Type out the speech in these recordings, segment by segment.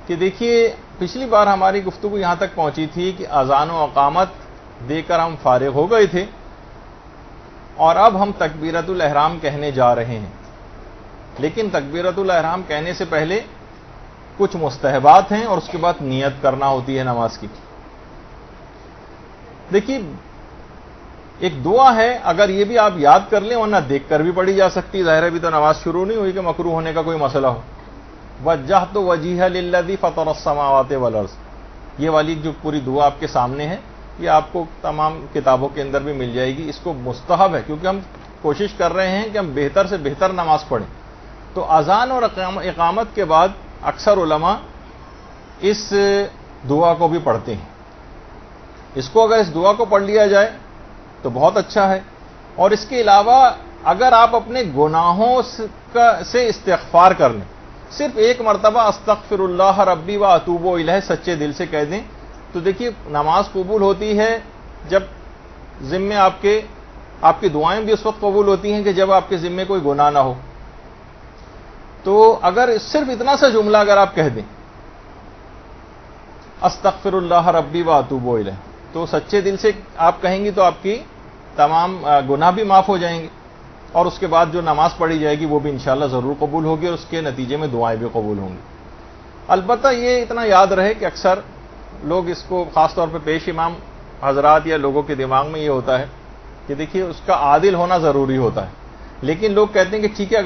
کہ دیکھیے پچھلی بار ہماری گفتگو یہاں تک پہنچی تھی کہ اذان و اقامت دے کر ہم فارغ ہو گئے تھے اور اب ہم تکبیرۃ الاحرام کہنے جا رہے ہیں. لیکن تکبیرۃ الاحرام کہنے سے پہلے کچھ مستحبات ہیں اور اس کے بعد نیت کرنا ہوتی ہے نماز کی. دیکھیے ایک دعا ہے، اگر یہ بھی آپ یاد کر لیں ورنہ دیکھ کر بھی پڑھی جا سکتی. ظاہر ہے بھی تو نماز شروع نہیں ہوئی کہ مکروہ ہونے کا کوئی مسئلہ ہو. وجہت وجیہ للذی فطر السماوات والارض، یہ والی جو پوری دعا آپ کے سامنے ہے یہ آپ کو تمام کتابوں کے اندر بھی مل جائے گی. اس کو مستحب ہے کیونکہ ہم کوشش کر رہے ہیں کہ ہم بہتر سے بہتر نماز پڑھیں. تو اذان اور اقامت کے بعد اکثر علماء اس دعا کو بھی پڑھتے ہیں. اس کو اگر اس دعا کو پڑھ لیا جائے تو بہت اچھا ہے. اور اس کے علاوہ اگر آپ اپنے گناہوں سے استغفار کر لیں، صرف ایک مرتبہ استغفر اللہ ربی و اتوب الیہ سچے دل سے کہہ دیں، تو دیکھیے نماز قبول ہوتی ہے جب ذمے آپ کی دعائیں بھی اس وقت قبول ہوتی ہیں کہ جب آپ کے ذمے کوئی گناہ نہ ہو. تو اگر صرف اتنا سا جملہ اگر آپ کہہ دیں استغفر اللہ ربی و اتوب الیہ، تو سچے دل سے آپ کہیں گی تو آپ کی تمام گناہ بھی معاف ہو جائیں گے اور اس کے بعد جو نماز پڑھی جائے گی وہ بھی انشاءاللہ ضرور قبول ہوگی اور اس کے نتیجے میں دعائیں بھی قبول ہوں گی. البتہ یہ اتنا یاد رہے کہ اکثر لوگ اس کو خاص طور پہ پیش امام حضرات یا لوگوں کے دماغ میں یہ ہوتا ہے کہ دیکھیے اس کا عادل ہونا ضروری ہوتا ہے. لیکن لوگ کہتے ہیں کہ ٹھیک ہے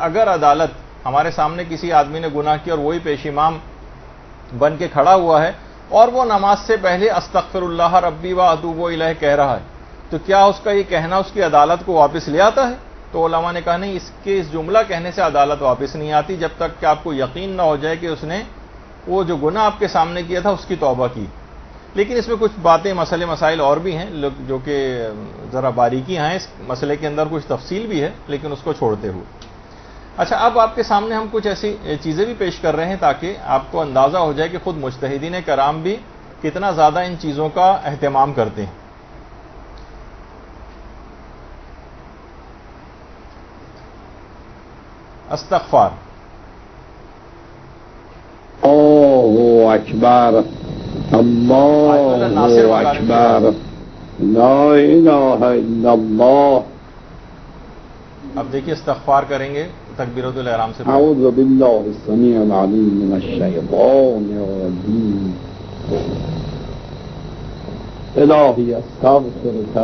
اگر عدالت ہمارے سامنے کسی آدمی نے گناہ کیا اور وہی پیش امام بن کے کھڑا ہوا ہے اور وہ نماز سے پہلے استغفر اللہ ربی و اتوب الیہ کہہ رہا ہے، تو کیا اس کا یہ کہنا اس کی عدالت کو واپس لے آتا ہے؟ تو علماء نے کہا نہیں، اس جملہ کہنے سے عدالت واپس نہیں آتی جب تک کہ آپ کو یقین نہ ہو جائے کہ اس نے وہ جو گناہ آپ کے سامنے کیا تھا اس کی توبہ کی. لیکن اس میں کچھ باتیں مسائل اور بھی ہیں جو کہ ذرا باریکی ہیں، اس مسئلے کے اندر کچھ تفصیل بھی ہے لیکن اس کو چھوڑتے ہوئے. اچھا، اب آپ کے سامنے ہم کچھ ایسی چیزیں بھی پیش کر رہے ہیں تاکہ آپ کو اندازہ ہو جائے کہ خود مجتہدین کرام بھی کتنا زیادہ ان چیزوں کا اہتمام کرتے ہیں. استغفار. اللہ اکبر، اللہ اکبر، لا الہ الا اللہ. اب دیکھیے استغفار کریں گے تکبیرۃ الاحرام سے. اعوذ باللہ السمیع العلیم من الشیطان الرجیم. الہی استغفرک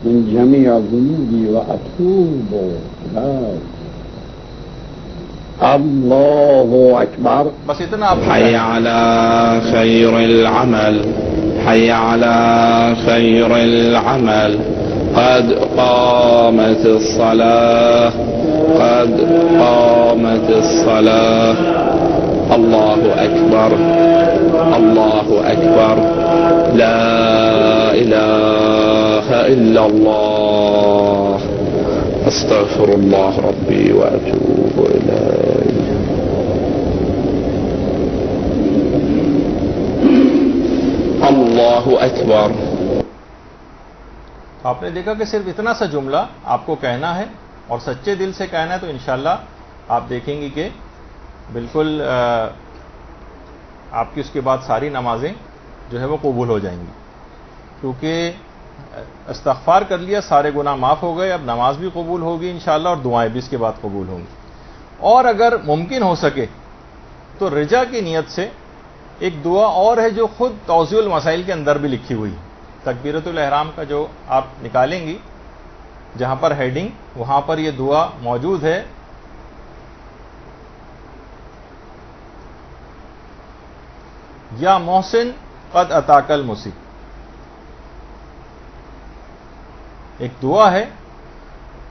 من جمیع ذنوبی و اتوب الیک. اللہ اکبر. بس اتنا آپ. حی علی خیر العمل، حی علی خیر العمل، قد قامت الصلاة، قد قامت الصلاة. اللہ اکبر، اللہ اکبر، لا الہ الا اللہ، استغفر اللہ ربی واتوب الیہ. اللہ اکبر. آپ نے دیکھا کہ صرف اتنا سا جملہ آپ کو کہنا ہے اور سچے دل سے کہنا ہے، تو انشاءاللہ آپ دیکھیں گی کہ بالکل آپ کی اس کے بعد ساری نمازیں جو ہے وہ قبول ہو جائیں گی. کیونکہ استغفار کر لیا، سارے گناہ معاف ہو گئے، اب نماز بھی قبول ہوگی انشاءاللہ اور دعائیں بھی اس کے بعد قبول ہوں گی. اور اگر ممکن ہو سکے تو رجا کی نیت سے ایک دعا اور ہے جو خود توضیح المسائل کے اندر بھی لکھی ہوئی ہے. تکبیرۃ الاحرام کا جو آپ نکالیں گی جہاں پر ہیڈنگ، وہاں پر یہ دعا موجود ہے. یا محسن قد اتاک المسیء، ایک دعا ہے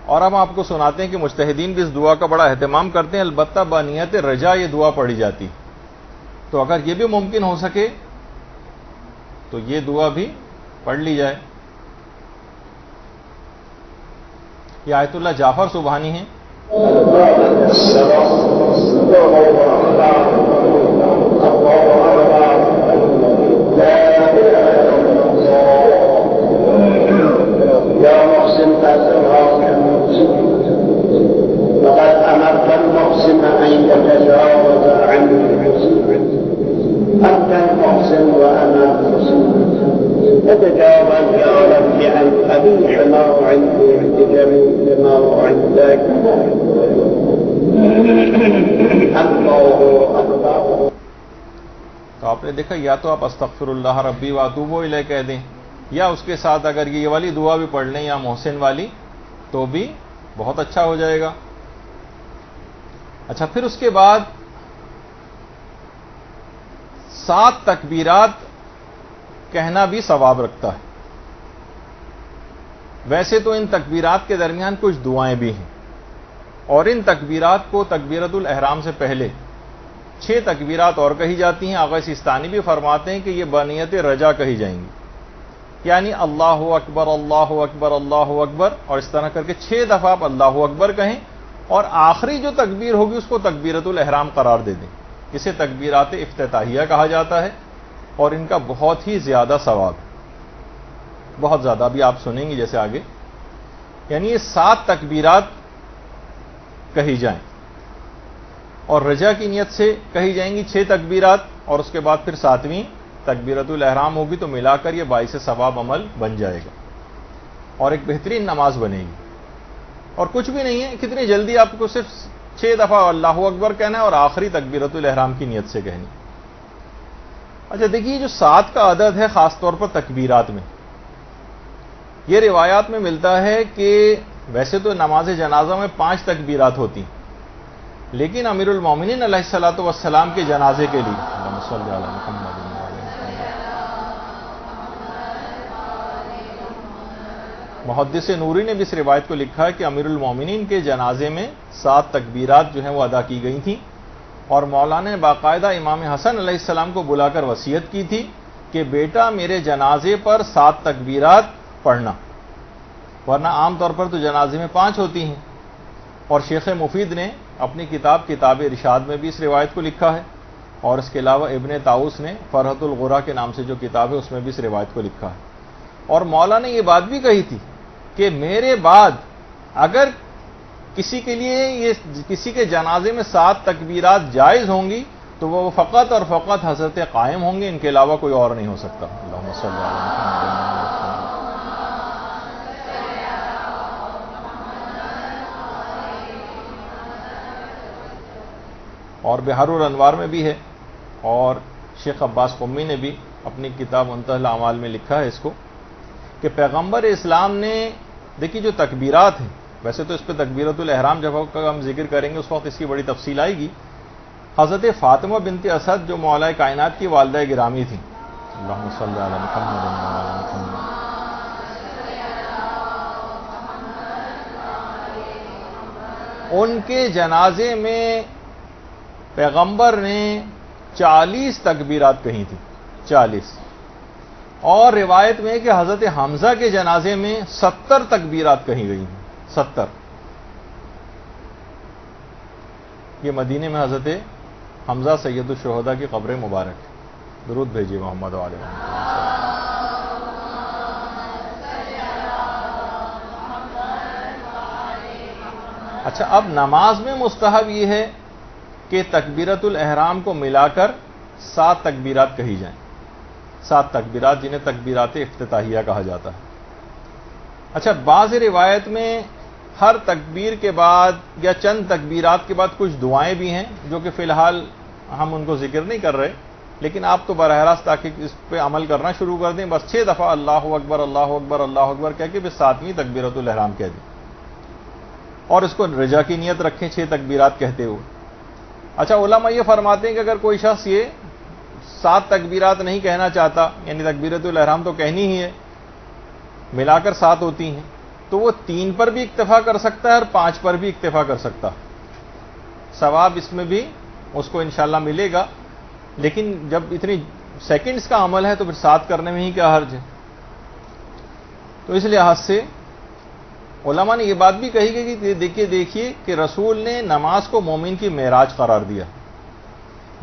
اور ہم آپ کو سناتے ہیں کہ مجتہدین بھی اس دعا کا بڑا اہتمام کرتے ہیں. البتہ بنیت رجا یہ دعا پڑھی جاتی. تو اگر یہ بھی ممکن ہو سکے تو یہ دعا بھی پڑھ لی جائے. یہ آیت اللہ جعفر سبحانی ہیں. وقد أمرت المحسن أن يتجاوز عن المسيء. وأنا أتجاوز يا رب عن قبيح ما وعدت بجميل ما وعدتك. الله أكبر. تو آپ نے دیکھا یا تو آپ استغفراللہ ربی واتوب الیہ کہہ دیں یا اس کے ساتھ اگر یہ والی دعا بھی پڑھ لیں یا محسن والی تو بھی بہت اچھا ہو جائے گا. اچھا پھر اس کے بعد 7 تکبیرات کہنا بھی ثواب رکھتا ہے. ویسے تو ان تکبیرات کے درمیان کچھ دعائیں بھی ہیں اور ان تکبیرات کو تکبیرۃ الاحرام سے پہلے 6 تکبیرات اور کہی جاتی ہیں. آغا سیستانی بھی فرماتے ہیں کہ یہ بنیت رجا کہی جائیں گی, یعنی اللہ اکبر اللہ اکبر اللہ اکبر, اور اس طرح کر کے 6 دفعہ آپ اللہ اکبر کہیں اور آخری جو تکبیر ہوگی اس کو تکبیرۃ الاحرام قرار دے دیں. اسے تکبیرات افتتاحیہ کہا جاتا ہے اور ان کا بہت ہی زیادہ ثواب, بہت زیادہ. ابھی آپ سنیں گے جیسے آگے. یعنی یہ 7 تکبیرات کہی جائیں اور رجا کی نیت سے کہی جائیں گی 6 تکبیرات, اور اس کے بعد پھر 7ویں تکبیرۃ الاحرام ہوگی, تو ملا کر یہ باعث ثواب عمل بن جائے گا اور ایک بہترین نماز بنے گی. اور کچھ بھی نہیں ہے, کتنی جلدی آپ کو صرف 6 دفعہ اللہ اکبر کہنا ہے اور آخری تکبیرۃ الاحرام کی نیت سے کہنی. اچھا دیکھیے جو 7 کا عدد ہے خاص طور پر تکبیرات میں, یہ روایات میں ملتا ہے کہ ویسے تو نماز جنازہ میں 5 تکبیرات ہوتی ہیں, لیکن امیر المومنین علیہ الصلوۃ والسلام کے جنازے کے لیے اللہم صلی علی محمد محدث نوری نے بھی اس روایت کو لکھا ہے کہ امیر المومنین کے جنازے میں 7 تکبیرات جو ہیں وہ ادا کی گئی تھیں, اور مولانا نے باقاعدہ امام حسن علیہ السلام کو بلا کر وصیت کی تھی کہ بیٹا میرے جنازے پر 7 تکبیرات پڑھنا, ورنہ عام طور پر تو جنازے میں 5 ہوتی ہیں. اور شیخ مفید نے اپنی کتاب ارشاد میں بھی اس روایت کو لکھا ہے, اور اس کے علاوہ ابن طاؤس نے فرحت الغرا کے نام سے جو کتاب ہے اس میں بھی اس روایت کو لکھا ہے. اور مولا نے یہ بات بھی کہی تھی کہ میرے بعد اگر کسی کے لیے یہ کسی کے جنازے میں 7 تکبیرات جائز ہوں گی تو وہ فقط اور فقط حضرت قائم ہوں گے, ان کے علاوہ کوئی اور نہیں ہو سکتا. اللہم صلی علی محمد. اور بحر الانوار میں بھی ہے, اور شیخ عباس قمی نے بھی اپنی کتاب منتہی الاعمال میں لکھا ہے اس کو, کہ پیغمبر اسلام نے دیکھیے جو تکبیرات ہیں, ویسے تو اس پہ تکبیرۃ الاحرام جب ہم ذکر کریں گے اس وقت اس کی بڑی تفصیل آئے گی. حضرت فاطمہ بنت اسد جو مولا کائنات کی والدہ گرامی تھیں, اللہم صلی علی محمد وعلی محمد, ان کے جنازے میں پیغمبر نے 40 تکبیرات کہی تھیں, 40. اور روایت میں کہ حضرت حمزہ کے جنازے میں 70 تکبیرات کہی گئی ہیں, 70. یہ مدینے میں حضرت حمزہ سید الشہداء کی قبر مبارک. درود بھیجیے محمد علیہ وسلم. اچھا اب نماز میں مستحب یہ ہے کہ تکبیرۃ الاحرام کو ملا کر 7 تکبیرات کہی جائیں, 7 تکبیرات جنہیں تکبیرات افتتاحیہ کہا جاتا ہے. اچھا بعض روایت میں ہر تکبیر کے بعد یا چند تکبیرات کے بعد کچھ دعائیں بھی ہیں جو کہ فی الحال ہم ان کو ذکر نہیں کر رہے, لیکن آپ تو براہ راست تاکہ اس پہ عمل کرنا شروع کر دیں, بس 6 دفعہ اللہ اکبر اللہ اکبر اللہ اکبر کہہ کے پھر 7ویں تکبیرۃ الاحرام کہہ دیں, اور اس کو رجا کی نیت رکھیں 6 تکبیرات کہتے ہوئے. اچھا علماء یہ فرماتے ہیں کہ اگر کوئی شخص یہ 7 تکبیرات نہیں کہنا چاہتا, یعنی تکبیرۃ الاحرام تو کہنی ہی ہے, ملا کر 7 ہوتی ہیں, تو وہ 3 پر بھی اکتفا کر سکتا ہے اور 5 پر بھی اکتفا کر سکتا ہے, ثواب اس میں بھی اس کو انشاءاللہ ملے گا. لیکن جب اتنی سیکنڈز کا عمل ہے تو پھر 7 کرنے میں ہی کیا حرج ہے. تو اس لحاظ سے علماء نے یہ بات بھی کہی گئی کہ دیکھیے کہ رسول نے نماز کو مومن کی معراج قرار دیا,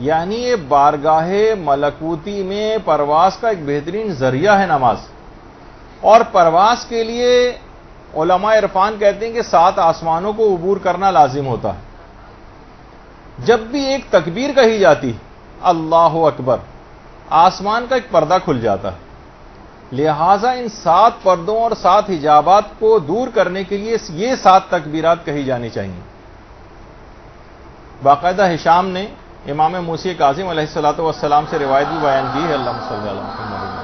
یعنی یہ بارگاہ ملکوتی میں پرواز کا ایک بہترین ذریعہ ہے نماز. اور پرواز کے لیے علماء عرفان کہتے ہیں کہ 7 آسمانوں کو عبور کرنا لازم ہوتا ہے. جب بھی ایک تکبیر کہی جاتی اللہ اکبر آسمان کا ایک پردہ کھل جاتا ہے. لہذا ان 7 پردوں اور 7 حجابات کو دور کرنے کے لیے یہ 7 تکبیرات کہی جانی چاہیے. باقاعدہ ہشام نے امام موسی کاظم علیہ الصلوۃ والسلام سے روایت بھی بیان کی ہے. اللہم صلی علی محمد.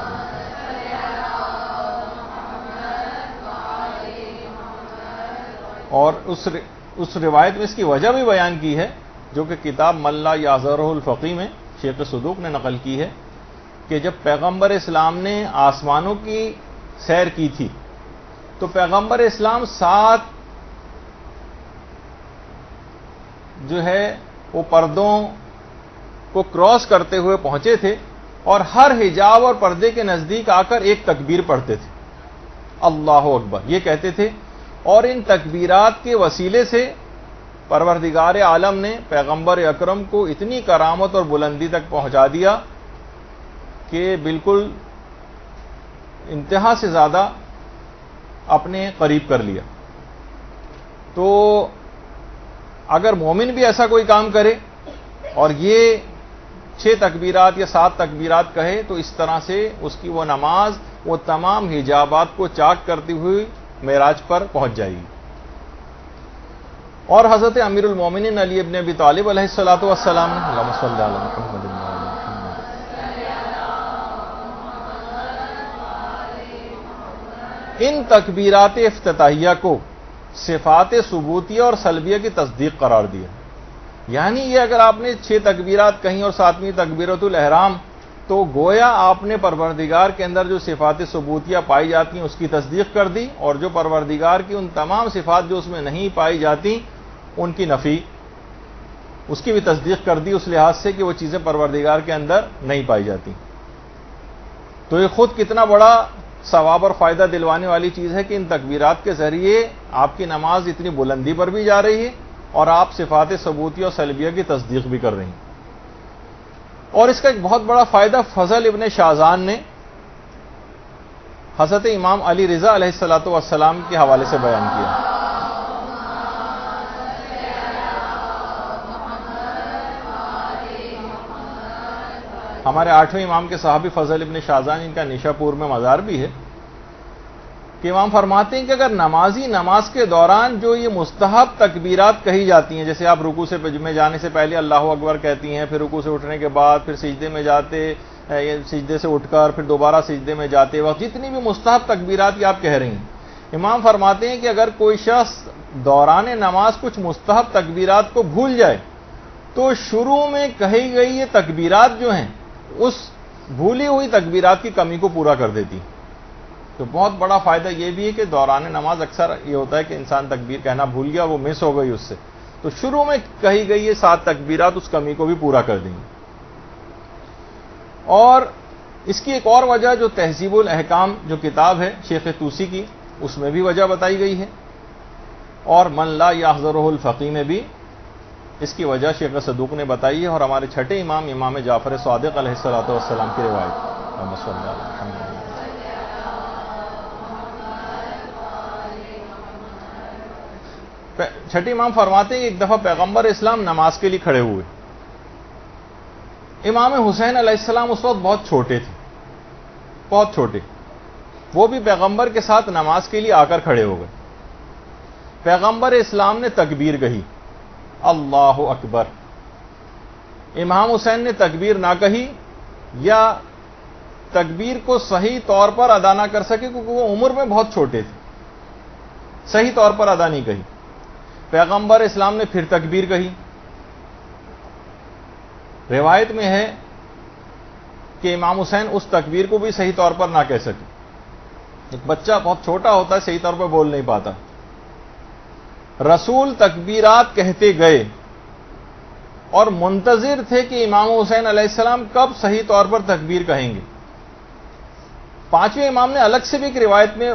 اور اس روایت میں اس کی وجہ بھی بیان کی ہے جو کہ کتاب من لا یعذرہ الفقی میں شیخ صدوق نے نقل کی ہے کہ جب پیغمبر اسلام نے آسمانوں کی سیر کی تھی تو پیغمبر اسلام 7 جو ہے وہ پردوں کو کراس کرتے ہوئے پہنچے تھے اور ہر حجاب اور پردے کے نزدیک آ کر ایک تکبیر پڑھتے تھے, اللہ اکبر یہ کہتے تھے. اور ان تکبیرات کے وسیلے سے پروردگار عالم نے پیغمبر اکرم کو اتنی کرامت اور بلندی تک پہنچا دیا کہ بالکل انتہا سے زیادہ اپنے قریب کر لیا. تو اگر مومن بھی ایسا کوئی کام کرے اور یہ 6 تکبیرات یا 7 تکبیرات کہے تو اس طرح سے اس کی وہ نماز وہ تمام حجابات کو چاک کرتی ہوئی معراج پر پہنچ جائے گی. اور حضرت امیر المومنین علی ابن ابی طالب علیہ الصلوۃ والسلام نے اللہم صلی علی محمد ان تکبیرات افتتاحیہ کو صفات ثبوتیہ اور سلبیہ کی تصدیق قرار دیا. یعنی یہ اگر آپ نے 6 تکبیرات کہیں اور 7ویں تکبیرۃ الاحرام تو گویا آپ نے پروردگار کے اندر جو صفات ثبوتیہ پائی جاتی ہیں اس کی تصدیق کر دی, اور جو پروردگار کی ان تمام صفات جو اس میں نہیں پائی جاتی ان کی نفی اس کی بھی تصدیق کر دی, اس لحاظ سے کہ وہ چیزیں پروردگار کے اندر نہیں پائی جاتی. تو یہ خود کتنا بڑا ثواب اور فائدہ دلوانے والی چیز ہے کہ ان تکبیرات کے ذریعے آپ کی نماز اتنی بلندی پر بھی جا رہی ہے اور آپ صفات ثبوتیہ اور سلبیہ کی تصدیق بھی کر رہی ہیں. اور اس کا ایک بہت بڑا فائدہ فضل ابن شازان نے حضرت امام علی رضا علیہ الصلوۃ والسلام کے حوالے سے بیان کیا. ہمارے 8ویں امام کے صحابی فضل ابن شازان, ان کا نیشا پور میں مزار بھی ہے, کہ امام فرماتے ہیں کہ اگر نمازی نماز کے دوران جو یہ مستحب تکبیرات کہی جاتی ہیں, جیسے آپ رکوع سے میں جانے سے پہلے اللہ اکبر کہتی ہیں, پھر رکوع سے اٹھنے کے بعد پھر سجدے میں جاتے, سجدے سے اٹھ کر پھر دوبارہ سجدے میں جاتے وقت جتنی بھی مستحب تکبیرات یہ آپ کہہ رہی ہیں, امام فرماتے ہیں کہ اگر کوئی شخص دوران نماز کچھ مستحب تکبیرات کو بھول جائے تو شروع میں کہی گئی یہ تکبیرات جو ہیں اس بھولی ہوئی تکبیرات کی کمی کو پورا کر دیتی. تو بہت بڑا فائدہ یہ بھی ہے کہ دوران نماز اکثر یہ ہوتا ہے کہ انسان تکبیر کہنا بھول گیا, وہ مس ہو گئی اس سے, تو شروع میں کہی گئی یہ 7 تکبیرات اس کمی کو بھی پورا کر دیں گی. اور اس کی ایک اور وجہ جو تہذیب الاحکام جو کتاب ہے شیخ طوسی کی, اس میں بھی وجہ بتائی گئی ہے, اور من لا یحضرہ الفقی میں بھی اس کی وجہ شیخ صدوق نے بتائی ہے, اور ہمارے 6ٹھے امام امام جعفر صادق علیہ الصلوۃ والسلام کی روایت. چھٹے امام فرماتے ہیں کہ ایک دفعہ پیغمبر اسلام نماز کے لیے کھڑے ہوئے. امام حسین علیہ السلام اس وقت بہت چھوٹے تھے, بہت چھوٹے, وہ بھی پیغمبر کے ساتھ نماز کے لیے آ کر کھڑے ہو گئے. پیغمبر اسلام نے تکبیر کہی, اللہ اکبر. امام حسین نے تکبیر نہ کہی یا تکبیر کو صحیح طور پر ادا نہ کر سکے کیونکہ وہ عمر میں بہت چھوٹے تھے, صحیح طور پر ادا نہیں کہی. پیغمبر اسلام نے پھر تکبیر کہی. روایت میں ہے کہ امام حسین اس تکبیر کو بھی صحیح طور پر نہ کہہ سکے. ایک بچہ بہت چھوٹا ہوتا ہے, صحیح طور پر بول نہیں پاتا. رسول تکبیرات کہتے گئے اور منتظر تھے کہ امام حسین علیہ السلام کب صحیح طور پر تکبیر کہیں گے. 5ویں امام نے الگ سے بھی ایک روایت میں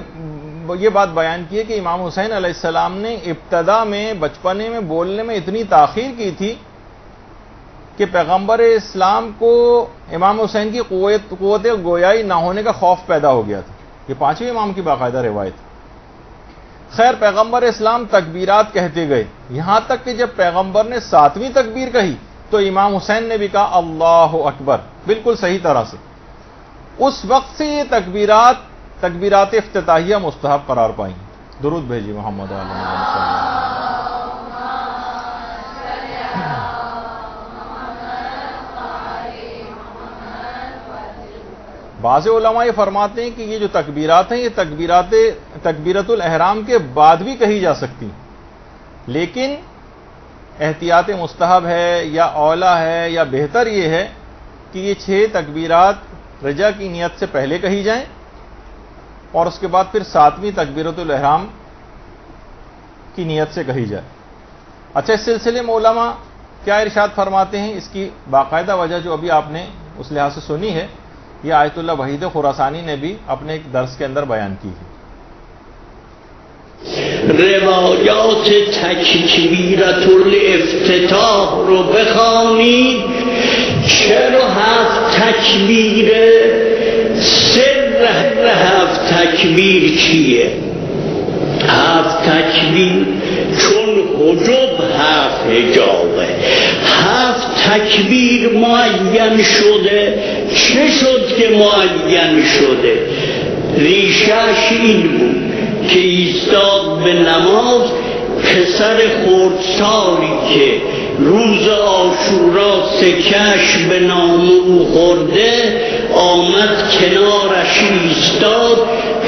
یہ بات بیان کی ہے کہ امام حسین علیہ السلام نے ابتدا میں بچپنے میں بولنے میں اتنی تاخیر کی تھی کہ پیغمبر اسلام کو امام حسین کی قوت گویائی نہ ہونے کا خوف پیدا ہو گیا تھا. یہ 5ویں امام کی باقاعدہ روایت. خیر پیغمبر اسلام تکبیرات کہتے گئے, یہاں تک کہ جب پیغمبر نے 7ویں تکبیر کہی تو امام حسین نے بھی کہا اللہ اکبر بالکل صحیح طرح سے. اس وقت سے یہ تکبیرات افتتاحیہ مستحب قرار پائیں. درود بھیجی محمد علیہ وسلم. بعض علماء یہ فرماتے ہیں کہ یہ جو تکبیرات ہیں یہ تکبیرت الاحرام کے بعد بھی کہی جا سکتی ہیں، لیکن احتیاط مستحب ہے یا اولا ہے یا بہتر یہ ہے کہ یہ 6 تکبیرات رجا کی نیت سے پہلے کہی جائیں اور اس کے بعد پھر 7ویں تکبیرت الاحرام کی نیت سے کہی جائے. اچھا، اس سلسلے میں علماء کیا ارشاد فرماتے ہیں؟ اس کی باقاعدہ وجہ جو ابھی آپ نے اس لحاظ سے سنی ہے، یہ آیت اللہ وحید خراسانی نے بھی اپنے ایک درس کے اندر بیان کی ہے. روایات تکبیرت الافتتاح رو بخوانید. چرا 7 تکبیر؟ سر 7 تکبیر چیه؟ 7 تکبیر چون حجب 7 حجابه. 7 تکبیر معین شده. چه شد که معین شده؟ ریشش این بود که ایستاد به نماز پسر خردسالی که روز عاشورا سکش به نام او خورده آمد کنارش ایستاد.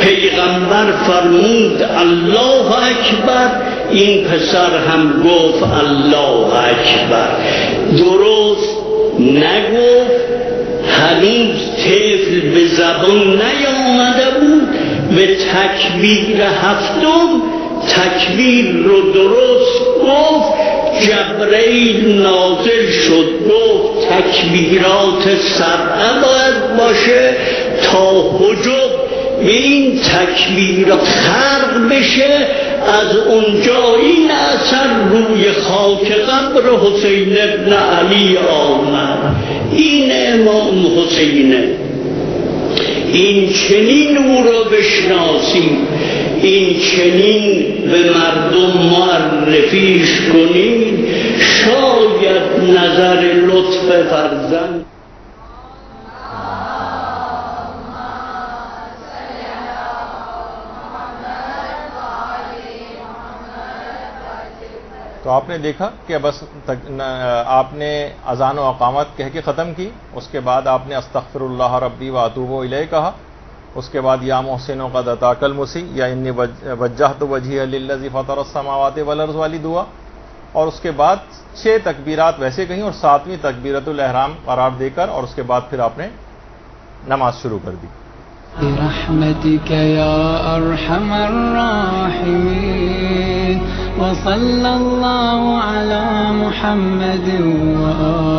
پیغمبر فرمود الله اکبر. این پسر هم گفت الله اکبر. درست نگفت، هنوز طفل به زبان نیامده بود. به تکبیر 7م تکبیر رو درست گفت. جبرئیل نازل شد گفت تکبیرات 7 باید باشه تا حجب این تکبیرات خرق بشه. از اونجا این اثر روی خاک قبر حسین ابن علی آمد. این امام حسینه. این چنین او را بشناسیم، این چنین به مردم معرفیش کنید. شاید نظر لطف فرزند. تو آپ نے دیکھا کہ بس آپ نے اذان و اقامت کہہ کے ختم کی، اس کے بعد آپ نے استغفر اللہ ربی و اتوب الیہ کہا، اس کے بعد یا محسن قد اتاک المسیء یا انی وجہت وجہی للذی فطر السماوات والارض والی دعا، اور اس کے بعد 6 تکبیرات ویسے کہیں اور 7ویں تکبیرت الاحرام قرار دے کر اور اس کے بعد پھر آپ نے نماز شروع کر دی. برحمتك يا أرحم الراحمين وصلى الله على محمد وآله